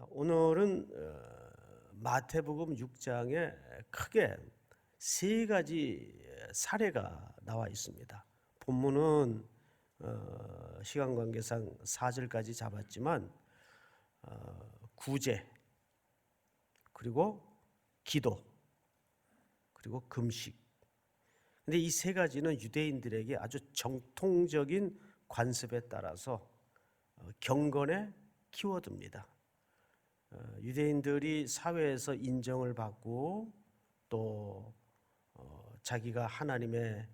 오늘은 마태복음 6장에 크게 세 가지 사례가 나와 있습니다. 본문은 시간 관계상 4절까지 잡았지만 구제, 그리고 기도, 그리고 금식. 근데 이 세 가지는 유대인들에게 아주 정통적인 관습에 따라서 경건의 키워드입니다. 유대인들이 사회에서 인정을 받고 또 자기가 하나님의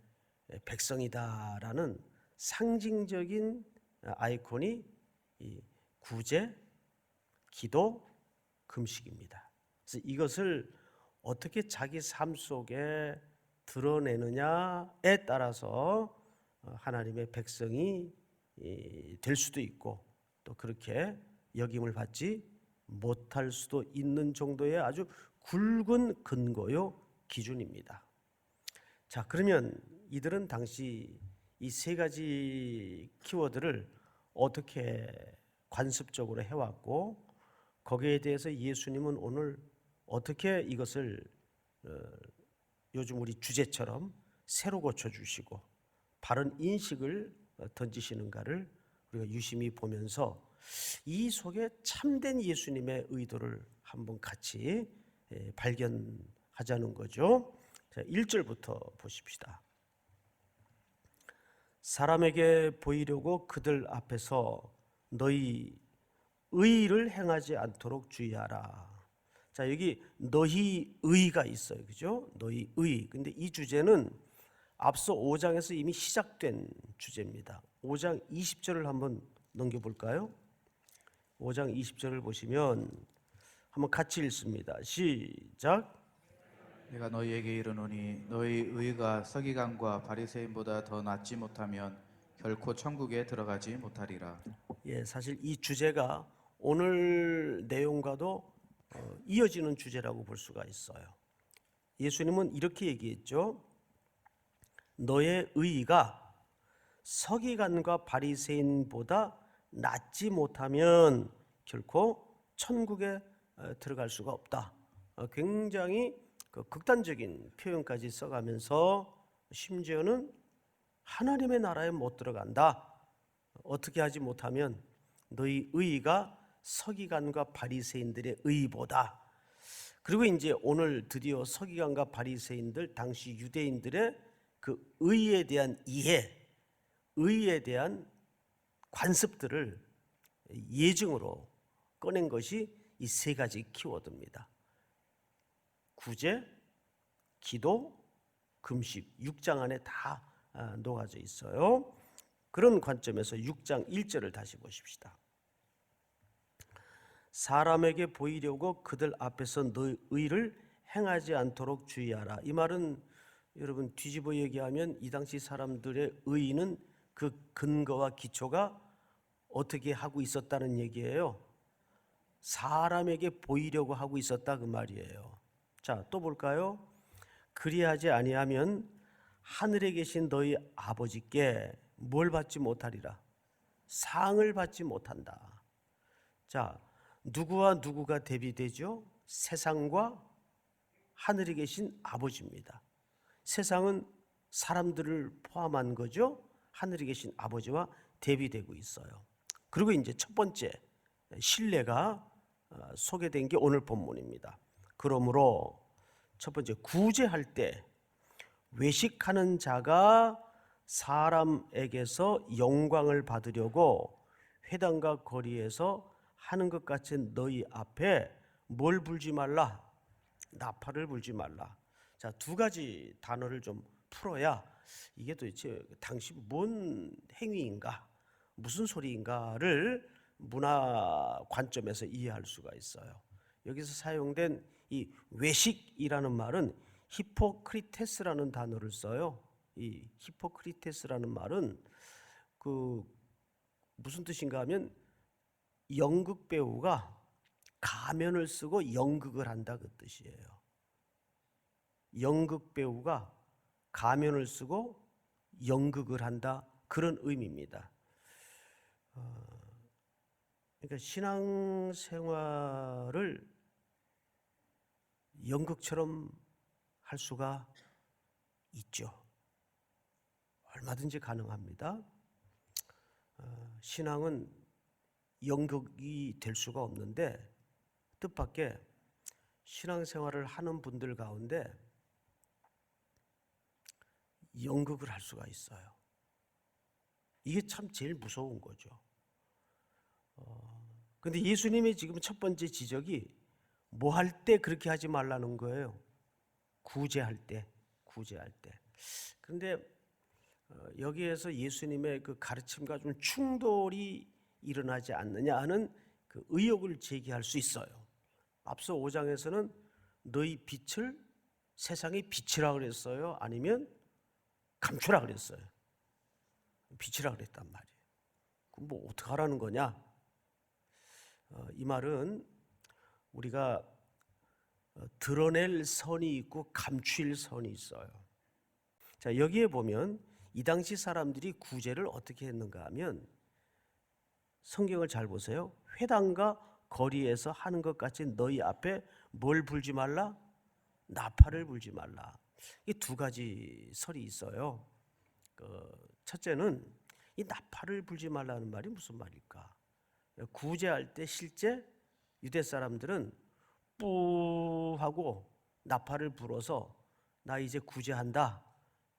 백성이다라는 상징적인 아이콘이 이 구제, 기도, 금식입니다. 그래서 이것을 어떻게 자기 삶 속에 드러내느냐에 따라서 하나님의 백성이 될 수도 있고 또 그렇게 여김을 받지 못할 수도 있는 정도의 아주 굵은 근거요 기준입니다. 자, 그러면 이들은 당시 이 세 가지 키워드를 어떻게 관습적으로 해왔고 거기에 대해서 예수님은 오늘 어떻게 이것을 요즘 우리 주제처럼 새로 고쳐주시고 바른 인식을 던지시는가를 우리가 유심히 보면서 이 속에 참된 예수님의 의도를 한번 같이 발견하자는 거죠. 자, 1절부터 보십시다. 사람에게 보이려고 그들 앞에서 너희 의를 행하지 않도록 주의하라. 자, 여기 너희 의가 있어요. 그죠? 너희 의. 근데 이 주제는 앞서 5장에서 이미 시작된 주제입니다. 5장 20절을 한번 넘겨볼까요? 5장 20절을 보시면 한번 같이 읽습니다. 시작. 내가 너희에게 이르노니 너희 의가 서기관과 바리새인보다 더 낫지 못하면 결코 천국에 들어가지 못하리라. 예, 사실 이 주제가 오늘 내용과도 이어지는 주제라고 볼 수가 있어요. 예수님은 이렇게 얘기했죠. 너의 의가 서기관과 바리새인보다 낫지 못하면 결코 천국에 들어갈 수가 없다. 굉장히 극단적인 표현까지 써가면서 심지어는 하나님의 나라에 못 들어간다. 어떻게 하지 못하면 너희 의가 서기관과 바리새인들의 의보다. 그리고 이제 오늘 드디어 서기관과 바리새인들 당시 유대인들의 그 의에 대한 이해, 의에 대한 관습들을 예증으로 꺼낸 것이 이 세 가지 키워드입니다. 구제, 기도, 금식 6장 안에 다 녹아져 있어요. 그런 관점에서 6장 1절을 다시 보십시다. 사람에게 보이려고 그들 앞에서 너희 의를 행하지 않도록 주의하라. 이 말은 여러분 뒤집어 얘기하면 이 당시 사람들의 의는 그 근거와 기초가 어떻게 하고 있었다는 얘기예요. 사람에게 보이려고 하고 있었다 그 말이에요. 자, 또 볼까요? 그리하지 아니하면 하늘에 계신 너희 아버지께 뭘 받지 못하리라? 상을 받지 못한다. 자, 누구와 누구가 대비되죠? 세상과 하늘에 계신 아버지입니다. 세상은 사람들을 포함한 거죠. 하늘에 계신 아버지와 대비되고 있어요. 그리고 이제 첫 번째 신뢰가 소개된 게 오늘 본문입니다. 그러므로 첫 번째 구제할 때 외식하는 자가 사람에게서 영광을 받으려고 회당과 거리에서 하는 것 같이 너희 앞에 뭘 불지 말라? 나팔을 불지 말라. 자, 두 가지 단어를 좀 풀어야 이게 도대체 당시 뭔 행위인가, 무슨 소리인가를 문화 관점에서 이해할 수가 있어요. 여기서 사용된 이 외식이라는 말은 히포크리테스라는 단어를 써요. 이 히포크리테스라는 말은 그 무슨 뜻인가 하면 연극 배우가 가면을 쓰고 연극을 한다 그 뜻이에요. 연극 배우가 가면을 쓰고 연극을 한다 그런 의미입니다. 그러니까 신앙생활을 연극처럼 할 수가 있죠. 얼마든지 가능합니다. 신앙은 연극이 될 수가 없는데 뜻밖의 신앙생활을 하는 분들 가운데 연극을 할 수가 있어요. 이게 참 제일 무서운 거죠. 근데 예수님이 지금 첫 번째 지적이 뭐 할 때 그렇게 하지 말라는 거예요. 구제할 때. 그런데 여기에서 예수님의 그 가르침과 좀 충돌이 일어나지 않느냐 하는 그 의혹을 제기할 수 있어요. 앞서 5장에서는 너희 빛을 세상의 빛이라 그랬어요? 아니면 감추라 그랬어요? 빛이라 그랬단 말이에요. 그럼 뭐 어떻게 하라는 거냐? 이 말은 우리가 드러낼 선이 있고 감출 선이 있어요. 자, 여기에 보면 이 당시 사람들이 구제를 어떻게 했는가 하면 성경을 잘 보세요. 회당과 거리에서 하는 것 같이 너희 앞에 뭘 불지 말라? 나팔을 불지 말라. 이 두 가지 설이 있어요. 첫째는 이 나팔을 불지 말라는 말이 무슨 말일까? 구제할 때 실제 유대 사람들은 뿌 하고 나팔을 불어서 나 이제 구제한다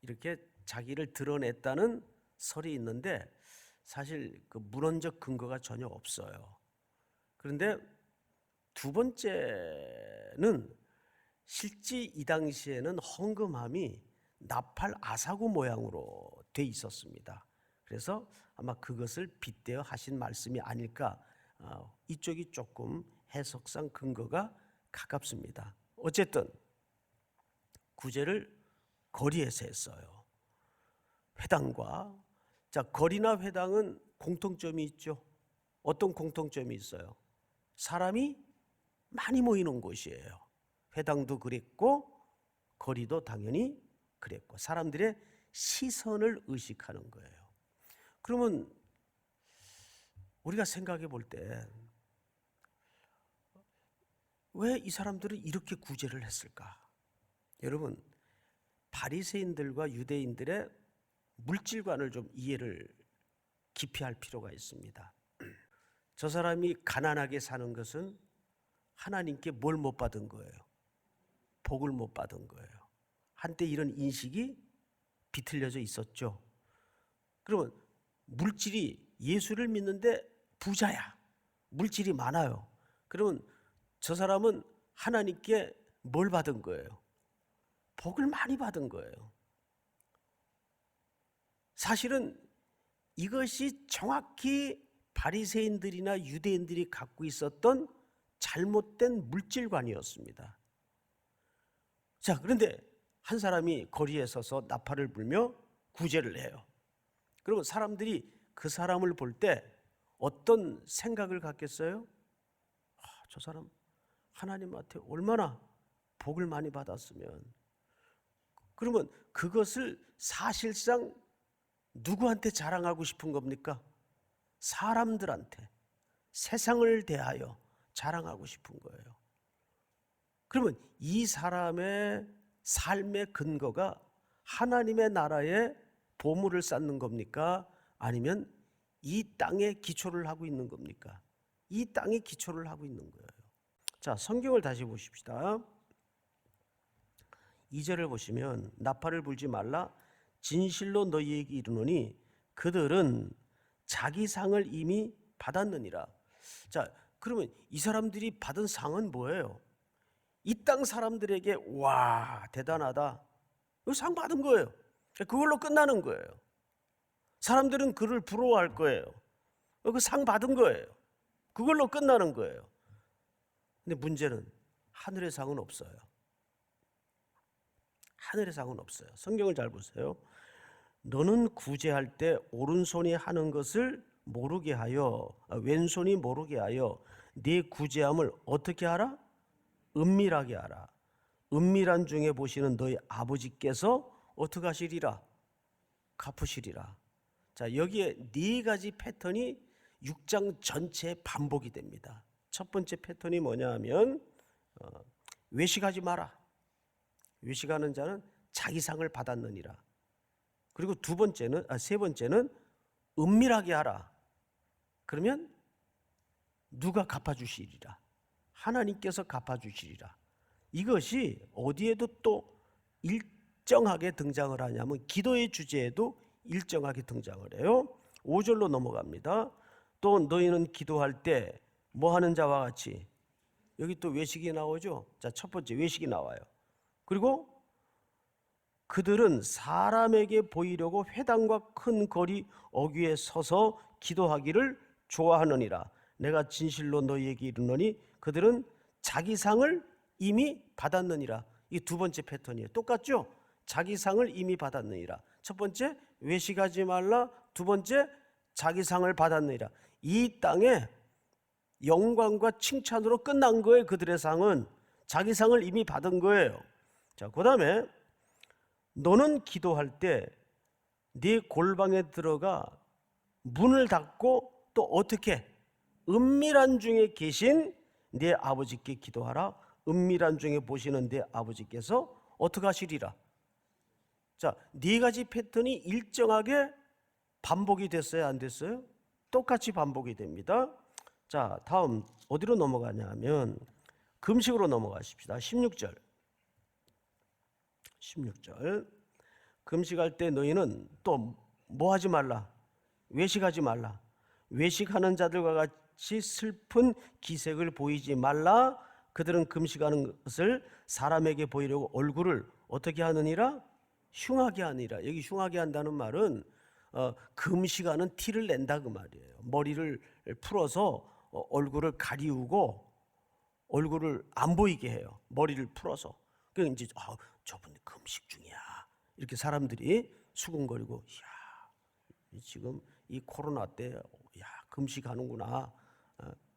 이렇게 자기를 드러냈다는 설이 있는데 사실 그 문헌적 근거가 전혀 없어요. 그런데 두 번째는 실제 이 당시에는 헌금함이 나팔 아사구 모양으로 돼 있었습니다. 그래서 아마 그것을 빗대어 하신 말씀이 아닐까. 이쪽이 조금 해석상 근거가 가깝습니다. 어쨌든 구제를 거리에서 했어요. 회당과 거리나 회당은 공통점이 있죠. 어떤 공통점이 있어요? 사람이 많이 모이는 곳이에요. 회당도 그랬고 거리도 당연히 그랬고 사람들의 시선을 의식하는 거예요. 그러면 우리가 생각해 볼 때 왜 이 사람들은 이렇게 구제를 했을까? 여러분, 바리새인들과 유대인들의 물질관을 좀 이해를 깊이 할 필요가 있습니다. 저 사람이 가난하게 사는 것은 하나님께 뭘 못 받은 거예요? 복을 못 받은 거예요. 한때 이런 인식이 비틀려져 있었죠. 그러면 물질이 예수를 믿는데 부자야. 물질이 많아요. 그러면 저 사람은 하나님께 뭘 받은 거예요? 복을 많이 받은 거예요. 사실은 이것이 정확히 바리새인들이나 유대인들이 갖고 있었던 잘못된 물질관이었습니다. 자, 그런데 한 사람이 거리에 서서 나팔을 불며 구제를 해요. 그러면 사람들이 그 사람을 볼 때 어떤 생각을 갖겠어요? 저 사람 하나님한테 얼마나 복을 많이 받았으면. 그러면 그것을 사실상 누구한테 자랑하고 싶은 겁니까? 사람들한테, 세상을 대하여 자랑하고 싶은 거예요. 그러면 이 사람의 삶의 근거가 하나님의 나라에 보물을 쌓는 겁니까? 아니면 이 땅에 기초를 하고 있는 겁니까? 이 땅에 기초를 하고 있는 거예요. 자, 성경을 다시 보십시다. 2절을 보시면 나팔을 불지 말라 진실로 너희에게 이르노니 그들은 자기 상을 이미 받았느니라. 자, 그러면 이 사람들이 받은 상은 뭐예요? 이 땅 사람들에게 와 대단하다, 상 받은 거예요. 그걸로 끝나는 거예요. 사람들은 그를 부러워할 거예요. 그 상 받은 거예요. 그걸로 끝나는 거예요. 근데 문제는 하늘의 상은 없어요. 하늘의 상은 없어요. 성경을 잘 보세요. 너는 구제할 때 오른손이 하는 것을 모르게 하여 왼손이 모르게 하여 네 구제함을 어떻게 하라? 은밀하게 하라. 은밀한 중에 보시는 너희 아버지께서 어떻게 하시리라? 갚으시리라. 자, 여기에 네 가지 패턴이 6장 전체에 반복이 됩니다. 첫 번째 패턴이 뭐냐 하면 외식하지 마라. 외식하는 자는 자기 상을 받았느니라. 그리고 세 번째는 은밀하게 하라. 그러면 누가 갚아주시리라. 하나님께서 갚아주시리라. 이것이 어디에도 또 일정하게 등장을 하냐면 기도의 주제에도 일정하게 등장을 해요. 5절로 넘어갑니다. 또 너희는 기도할 때 뭐 하는 자와 같이, 여기 또 외식이 나오죠. 자, 첫 번째 외식이 나와요. 그리고 그들은 사람에게 보이려고 회당과 큰 거리 어귀에 서서 기도하기를 좋아하느니라. 내가 진실로 너희에게 이르노니 그들은 자기 상을 이미 받았느니라. 이게 두 번째 패턴이에요. 똑같죠? 자기 상을 이미 받았느니라. 첫 번째 외식하지 말라. 두 번째 자기 상을 받았느니라. 이 땅에 영광과 칭찬으로 끝난 거예요. 그들의 상은 자기 상을 이미 받은 거예요. 자, 그 다음에 너는 기도할 때 네 골방에 들어가 문을 닫고 또 어떻게 은밀한 중에 계신 네 아버지께 기도하라. 은밀한 중에 보시는 네 아버지께서 어떻게 하시리라. 자, 네 가지 패턴이 일정하게 반복이 됐어요, 안 됐어요? 똑같이 반복이 됩니다. 자, 다음 어디로 넘어가냐 하면 금식으로 넘어가십시다. 16절. 금식할 때 너희는 또 뭐 하지 말라. 외식하지 말라. 외식하는 자들과 같이 슬픈 기색을 보이지 말라. 그들은 금식하는 것을 사람에게 보이려고 얼굴을 어떻게 하느니라? 흉하게 하느니라. 여기 흉하게 한다는 말은 금식하는 티를 낸다 그 말이에요. 머리를 풀어서 얼굴을 가리우고 얼굴을 안 보이게 해요. 머리를 풀어서. 그러니까 이제 저분 금식 중이야. 이렇게 사람들이 수군거리고, 야, 지금 이 코로나 때 야, 금식하는구나.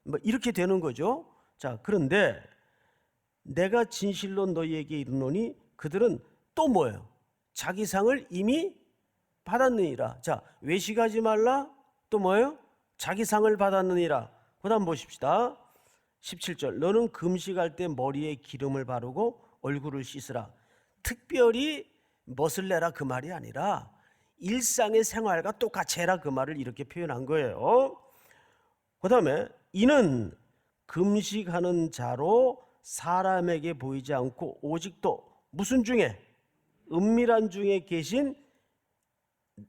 뭐 이렇게 되는 거죠. 자, 그런데 내가 진실로 너희에게 이르노니 그들은 또 뭐예요? 자기 상을 이미 받았느니라. 자, 외식하지 말라. 또 뭐예요? 자기 상을 받았느니라. 그다음 보십시다. 17절. 너는 금식할 때 머리에 기름을 바르고 얼굴을 씻으라. 특별히 멋을 내라 그 말이 아니라 일상의 생활과 똑같이 해라 그 말을 이렇게 표현한 거예요. 그 다음에 이는 금식하는 자로 사람에게 보이지 않고 오직 또 무슨 중에? 은밀한 중에 계신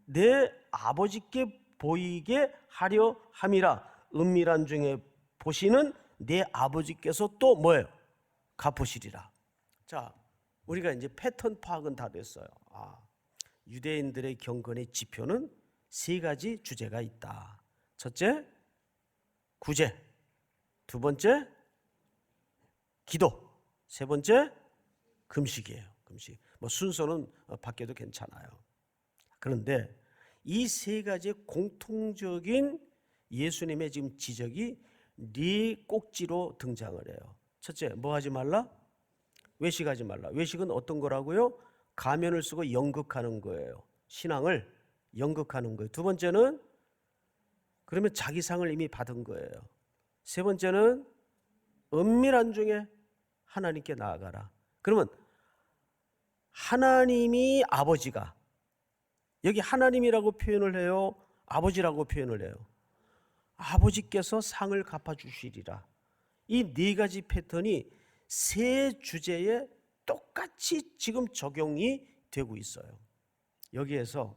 내 아버지께 보이게 하려 함이라. 은밀한 중에 보시는 내 아버지께서 또 뭐예요? 갚으시리라. 자, 우리가 이제 패턴 파악은 다 됐어요. 유대인들의 경건의 지표는 세 가지 주제가 있다. 첫째, 구제. 두 번째, 기도. 세 번째, 금식이에요. 금식. 뭐 순서는 바뀌어도 괜찮아요. 그런데 이 세 가지의 공통적인 예수님의 지금 지적이 네 꼭지로 등장을 해요. 첫째, 뭐 하지 말라? 외식하지 말라. 외식은 어떤 거라고요? 가면을 쓰고 연극하는 거예요. 신앙을 연극하는 거예요. 두 번째는 그러면 자기 상을 이미 받은 거예요. 세 번째는 은밀한 중에 하나님께 나아가라. 그러면 하나님이 아버지가, 여기 하나님이라고 표현을 해요? 아버지라고 표현을 해요? 아버지께서 상을 갚아주시리라. 이 네 가지 패턴이 세 주제에 똑같이 지금 적용이 되고 있어요. 여기에서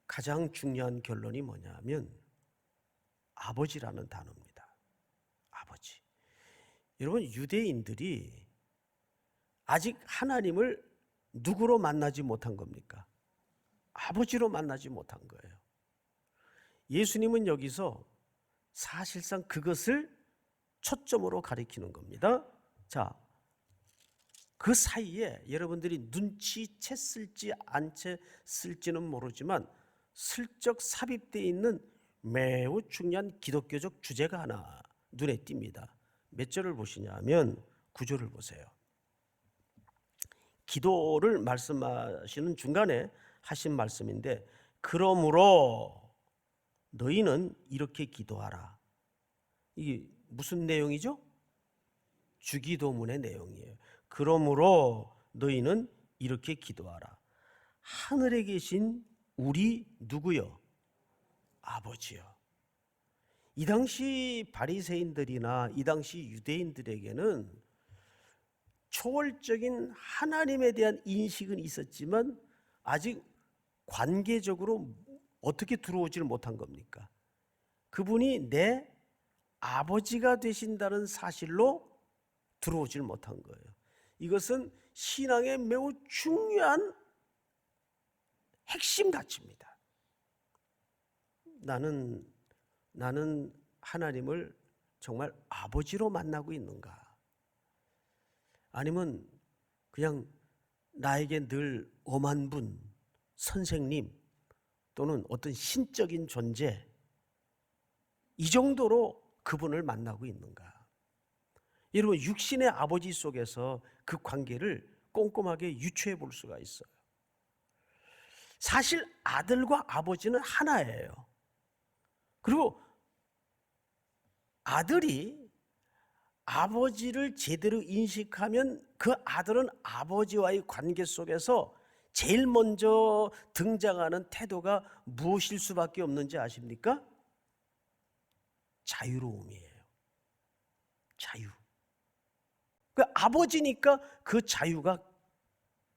가장 중요한 결론이 뭐냐면 아버지라는 단어입니다. 아버지. 여러분, 유대인들이 아직 하나님을 누구로 만나지 못한 겁니까? 아버지로 만나지 못한 거예요. 예수님은 여기서 사실상 그것을 초점으로 가리키는 겁니다. 자, 그 사이에 여러분들이 눈치챘을지 안 챘을지는 모르지만 슬쩍 삽입되어 있는 매우 중요한 기독교적 주제가 하나 눈에 띕니다. 몇 절을 보시냐면 9절을 보세요. 기도를 말씀하시는 중간에 하신 말씀인데 그러므로 너희는 이렇게 기도하라. 이게 무슨 내용이죠? 주기도문의 내용이에요. 그러므로 너희는 이렇게 기도하라. 하늘에 계신 우리 누구요? 아버지요. 이 당시 바리새인들이나 이 당시 유대인들에게는 초월적인 하나님에 대한 인식은 있었지만 아직 관계적으로 어떻게 들어오지를 못한 겁니까? 그분이 내 아버지가 되신다는 사실로 들어오질 못한 거예요. 이것은 신앙의 매우 중요한 핵심 가치입니다. 나는 하나님을 정말 아버지로 만나고 있는가? 아니면 그냥 나에게 늘 엄한 분, 선생님 또는 어떤 신적인 존재, 이 정도로 그분을 만나고 있는가? 여러분, 육신의 아버지 속에서 그 관계를 꼼꼼하게 유추해 볼 수가 있어요. 사실 아들과 아버지는 하나예요. 그리고 아들이 아버지를 제대로 인식하면 그 아들은 아버지와의 관계 속에서 제일 먼저 등장하는 태도가 무엇일 수밖에 없는지 아십니까? 자유로움이에요. 자유. 그 아버지니까 그 자유가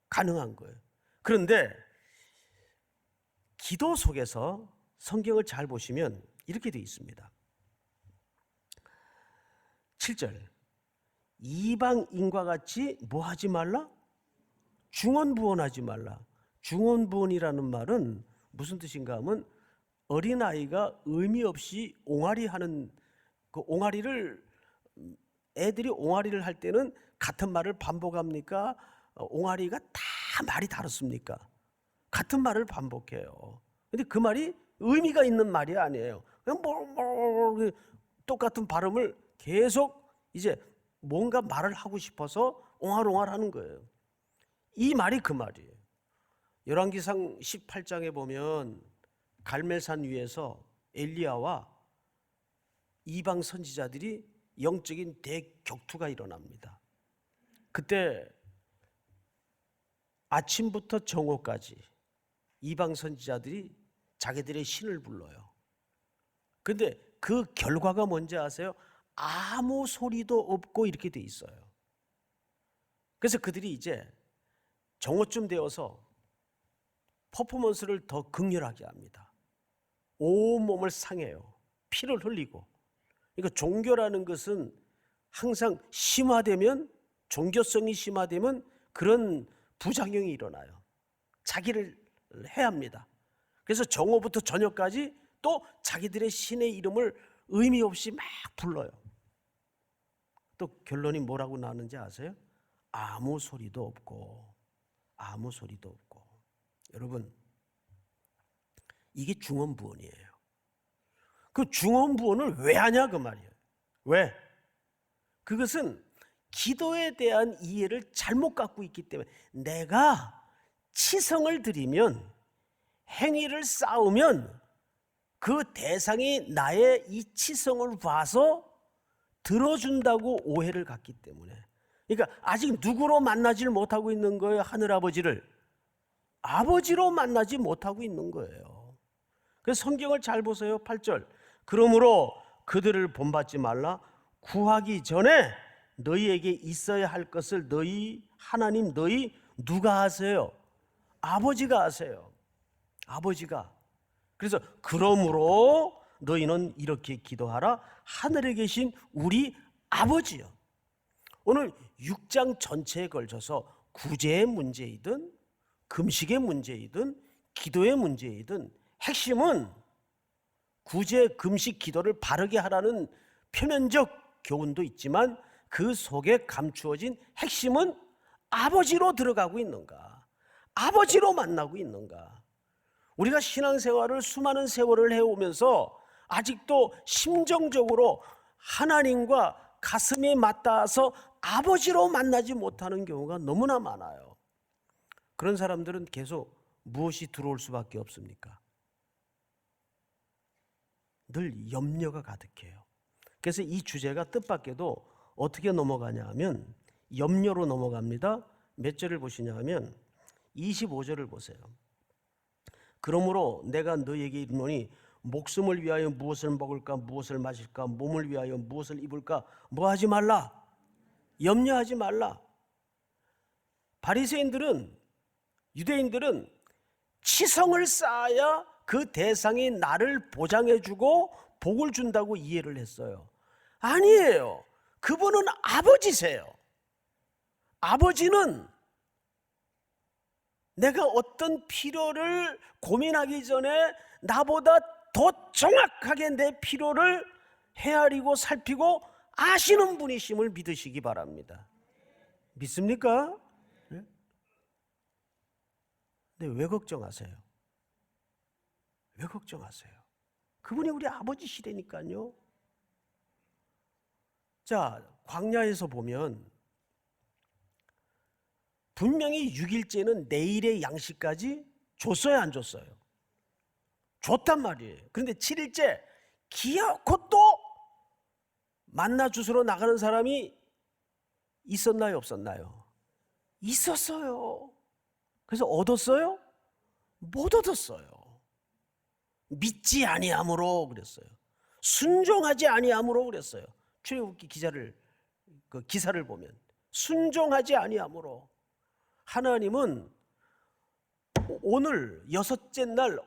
가능한 거예요. 그런데 기도 속에서 성경을 잘 보시면 이렇게 되어 있습니다. 7절, 이방인과 같이 뭐 하지 말라? 중언부언하지 말라. 중언부언이라는 말은 무슨 뜻인가 하면 어린아이가 의미 없이 옹알이하는, 그 옹알이를, 애들이 옹알이를 할 때는 같은 말을 반복합니까? 옹알이가 다 말이 다릅습니까? 같은 말을 반복해요. 근데 그 말이 의미가 있는 말이 아니에요. 그냥 똑같은 발음을 계속 이제 뭔가 말을 하고 싶어서 옹알옹알 하는 거예요. 이 말이 그 말이에요. 열왕기상 18장에 보면 갈멜산 위에서 엘리야와 이방 선지자들이 영적인 대격투가 일어납니다. 그때 아침부터 정오까지 이방 선지자들이 자기들의 신을 불러요. 그런데 그 결과가 뭔지 아세요? 아무 소리도 없고 이렇게 돼 있어요. 그래서 그들이 이제 정오쯤 되어서 퍼포먼스를 더 극렬하게 합니다. 온몸을 상해요. 피를 흘리고. 그러니까 종교라는 것은 항상 심화되면, 종교성이 심화되면 그런 부작용이 일어나요. 자기를 해야 합니다. 그래서 정오부터 저녁까지 또 자기들의 신의 이름을 의미 없이 막 불러요. 또 결론이 뭐라고 나오는지 아세요? 아무 소리도 없고, 아무 소리도 없고. 여러분, 이게 중언부언이에요. 그 중언부언을 왜 하냐 그 말이에요. 왜? 그것은 기도에 대한 이해를 잘못 갖고 있기 때문에, 내가 치성을 드리면, 행위를 쌓으면 그 대상이 나의 이 치성을 봐서 들어준다고 오해를 갖기 때문에, 그러니까 아직 누구로 만나질 못하고 있는 거예요? 하늘아버지를 아버지로 만나지 못하고 있는 거예요. 그래서 성경을 잘 보세요. 8절, 그러므로 그들을 본받지 말라. 구하기 전에 너희에게 있어야 할 것을 너희 하나님, 너희 누가 하세요? 아버지가 하세요. 아버지가. 그래서 그러므로 너희는 이렇게 기도하라. 하늘에 계신 우리 아버지요. 오늘 6장 전체에 걸쳐서 구제의 문제이든 금식의 문제이든 기도의 문제이든 핵심은 구제, 금식, 기도를 바르게 하라는 표면적 교훈도 있지만 그 속에 감추어진 핵심은 아버지로 들어가고 있는가, 아버지로 만나고 있는가. 우리가 신앙생활을 수많은 세월을 해오면서 아직도 심정적으로 하나님과 가슴에 맞닿아서 아버지로 만나지 못하는 경우가 너무나 많아요. 그런 사람들은 계속 무엇이 들어올 수밖에 없습니까? 늘 염려가 가득해요. 그래서 이 주제가 뜻밖에도 어떻게 넘어가냐 하면 염려로 넘어갑니다. 몇 절을 보시냐 하면 25절을 보세요. 그러므로 내가 너에게 이르노니 목숨을 위하여 무엇을 먹을까 무엇을 마실까 몸을 위하여 무엇을 입을까 뭐 하지 말라. 염려하지 말라. 바리새인들은 유대인들은 치성을 쌓아야 그 대상이 나를 보장해주고 복을 준다고 이해를 했어요. 아니에요. 그분은 아버지세요. 아버지는 내가 어떤 필요를 고민하기 전에 나보다 더 정확하게 내 필요를 헤아리고 살피고 아시는 분이심을 믿으시기 바랍니다. 믿습니까? 네? 근데 왜 걱정하세요? 왜 걱정하세요? 그분이 우리 아버지시라니까요. 자, 광야에서 보면 분명히 6일째는 내일의 양식까지 줬어요, 안 줬어요? 줬단 말이에요. 그런데 7일째 기어코 또 만나 주스러 나가는 사람이 있었나요, 없었나요? 있었어요. 그래서 얻었어요? 못 얻었어요. 믿지 아니함으로 그랬어요. 순종하지 아니함으로 그랬어요. 출애굽기 기사를 보면 순종하지 아니함으로. 하나님은 오늘 여섯째 날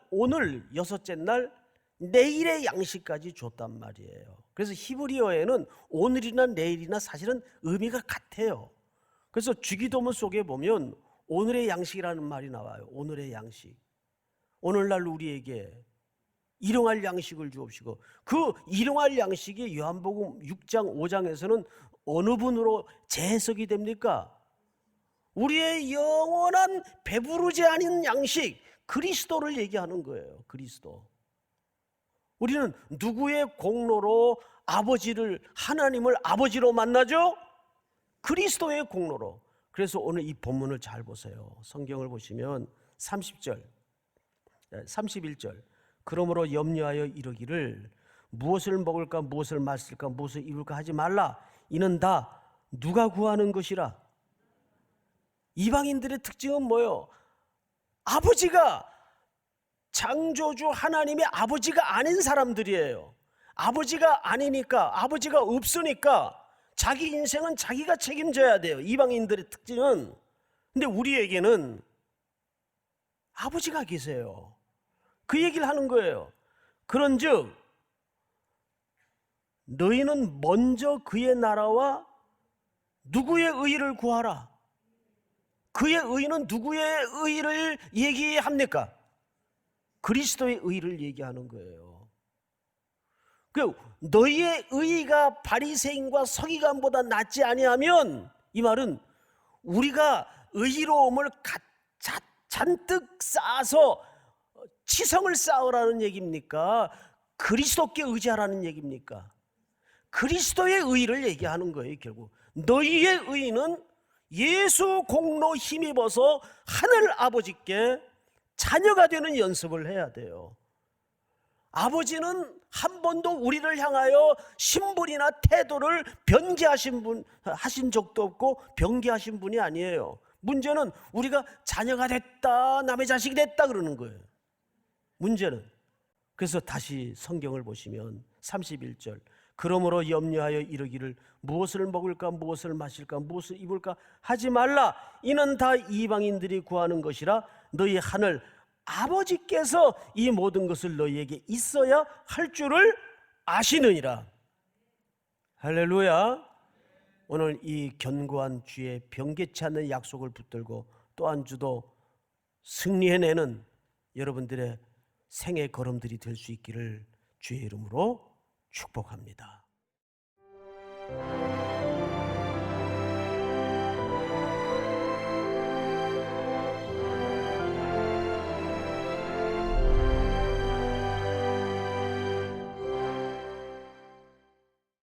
내일의 양식까지 줬단 말이에요. 그래서 히브리어에는 오늘이나 내일이나 사실은 의미가 같아요. 그래서 주기도문 속에 보면 오늘의 양식이라는 말이 나와요. 오늘의 양식. 오늘날 우리에게 일용할 양식을 주옵시고, 그 일용할 양식이 요한복음 6장 5장에서는 어느 분으로 재해석이 됩니까? 우리의 영원한 배부르지 않은 양식, 그리스도를 얘기하는 거예요. 그리스도. 우리는 누구의 공로로 하나님을 아버지로 만나죠? 그리스도의 공로로. 그래서 오늘 이 본문을 잘 보세요. 성경을 보시면 31절 그러므로 염려하여 이르기를 무엇을 먹을까 무엇을 마실까 무엇을 입을까 하지 말라. 이는 다 누가 구하는 것이라. 이방인들의 특징은 뭐예요? 아버지가 창조주 하나님의 아버지가 아닌 사람들이에요. 아버지가 아니니까, 아버지가 없으니까 자기 인생은 자기가 책임져야 돼요. 이방인들의 특징은. 근데 우리에게는 아버지가 계세요. 그 얘기를 하는 거예요. 그런즉 너희는 먼저 그의 나라와 누구의 의를 구하라. 그의 의는 누구의 의를 얘기합니까? 그리스도의 의를 얘기하는 거예요. 너희의 의가 바리새인과 서기관보다 낫지 아니하면, 이 말은 우리가 의로움을 잔뜩 쌓아서 치성을 쌓으라는 얘기입니까? 그리스도께 의지하라는 얘기입니까? 그리스도의 의를 얘기하는 거예요. 결국 너희의 의는 예수 공로 힘입어서 하늘 아버지께 자녀가 되는 연습을 해야 돼요. 아버지는 한 번도 우리를 향하여 신분이나 태도를 하신 적도 없고 변개하신 분이 아니에요. 문제는 우리가 자녀가 됐다, 남의 자식이 됐다 그러는 거예요. 문제는. 그래서 다시 성경을 보시면 31절 그러므로 염려하여 이르기를 무엇을 먹을까 무엇을 마실까 무엇을 입을까 하지 말라. 이는 다 이방인들이 구하는 것이라 너희 하늘 아버지께서 이 모든 것을 너희에게 있어야 할 줄을 아시느니라. 할렐루야. 오늘 이 견고한 주의 변개치 않는 약속을 붙들고 또 한 주도 승리해내는 여러분들의 생의 걸음들이 될 수 있기를 주의 이름으로 축복합니다.